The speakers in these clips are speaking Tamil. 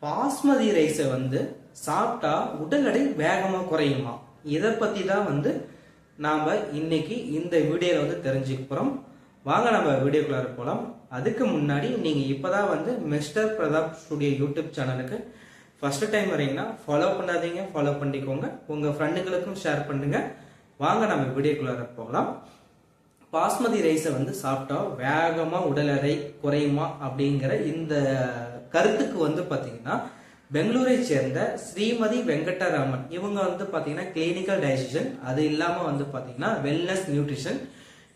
பாஸ்மதி ரைஸை சாப்பிட்டா உடல் எடை வேகமா குறையுமா? இதை பத்தி தான் நாம இன்னைக்கு இந்த வீடியோல தெரிஞ்சுக்க போறோம். வாங்க நம்ம வீடியோக்குள்ளார போலாம். அதுக்கு முன்னாடி நீங்க இப்பதான் மிஸ்டர் பிரதாப் ஸ்டுடியோ யூடியூப் சேனலுக்கு ஃபர்ஸ்ட் டைம் வரீங்கன்னா ஃபாலோ பண்ணாதீங்க, ஃபாலோ பண்ணிக்கோங்க. உங்க ஃப்ரெண்டுங்களுக்கும் ஷேர் பண்ணுங்க. வாங்க நம்ம வீடியோக்குள்ளார போகலாம். பாஸ்மதி ரைஸை சாப்பிட்டா வேகமா உடல் எடை குறையுமா அப்படிங்கிற இந்த கருத்துக்கு பாத்தீங்கன்னா பெங்களூரை சேர்ந்த ஸ்ரீமதி வெங்கடராமன் இவங்க பாத்தீங்கன்னா கிளினிக்கல் டயசிஷன், அது இல்லாம பாத்தீங்கன்னா வெல்னஸ் நியூட்ரிஷன்.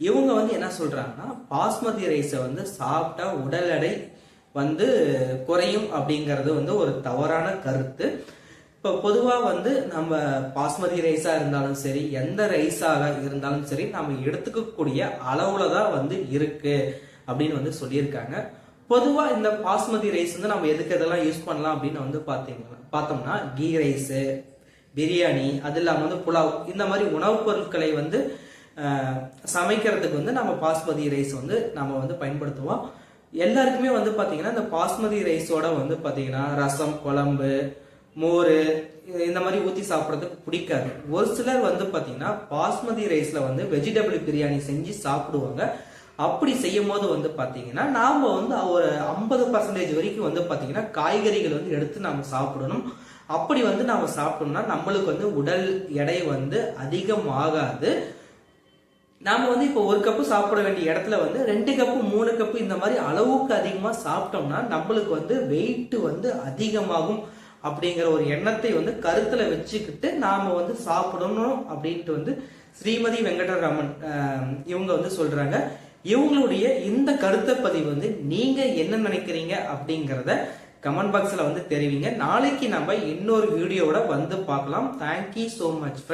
இவங்க என்ன சொல்றாங்கன்னா பாஸ்மதி ரைஸை சாப்பிட்டா உடல் எடை குறையும் அப்படிங்கிறது ஒரு தவறான கருத்து. இப்போ பொதுவா நம்ம பாஸ்மதி ரைஸா இருந்தாலும் சரி, எந்த ரைஸாக இருந்தாலும் சரி, நம்ம எடுத்துக்கக்கூடிய அளவுல தான் இருக்கு அப்படின்னு சொல்லியிருக்காங்க. பொதுவா இந்த பாஸ்மதி ரைஸ் நம்ம எதுக்கு எதெல்லாம் யூஸ் பண்ணலாம் அப்படின்னு பார்த்தோம்னா கீ ரைஸ், பிரியாணி, அது இல்லாம புலாவ், இந்த மாதிரி உணவுப் பொருட்களை சமைக்கிறதுக்கு நம்ம பாஸ்மதி ரைஸ் நம்ம பயன்படுத்துவோம். எல்லாருக்குமே பாத்தீங்கன்னா இந்த பாஸ்மதி ரைஸோட பாத்தீங்கன்னா ரசம், குழம்பு, மோர் இந்த மாதிரி ஊத்தி சாப்பிடறதுக்கு பிடிக்காது. ஒரு சிலர் பாத்தீங்கன்னா பாஸ்மதி ரைஸ்ல வெஜிடபிள் பிரியாணி செஞ்சு சாப்பிடுவாங்க. அப்படி செய்யும் போது பாத்தீங்கன்னா நாம ஒரு 50% வரைக்கும் பாத்தீங்கன்னா காய்கறிகள் எடுத்து நாம சாப்பிடணும். அப்படி நாம சாப்பிட்டோம்னா நம்மளுக்கு உடல் எடை அதிகம் ஆகாது. நாம இப்போ ஒரு கப்பு சாப்பிட வேண்டிய இடத்துல 2 கப்பு 3 கப்பு இந்த மாதிரி அளவுக்கு அதிகமா சாப்பிட்டோம்னா நம்மளுக்கு வெயிட் அதிகமாகும் அப்படிங்கிற ஒரு எண்ணத்தை கருத்துல வச்சுக்கிட்டு நாம சாப்பிடணும் அப்படின்ட்டு ஸ்ரீமதி வெங்கடராமன் இவங்க சொல்றாங்க. இவங்களுடைய இந்த கருத்தை பதிவு நீங்க என்ன நினைக்கிறீங்க அப்படிங்கறத கமெண்ட் பாக்ஸ்ல தெரிவிங்க. நாளைக்கு நம்ம இன்னொரு வீடியோட பார்க்கலாம். Thank you so much friends.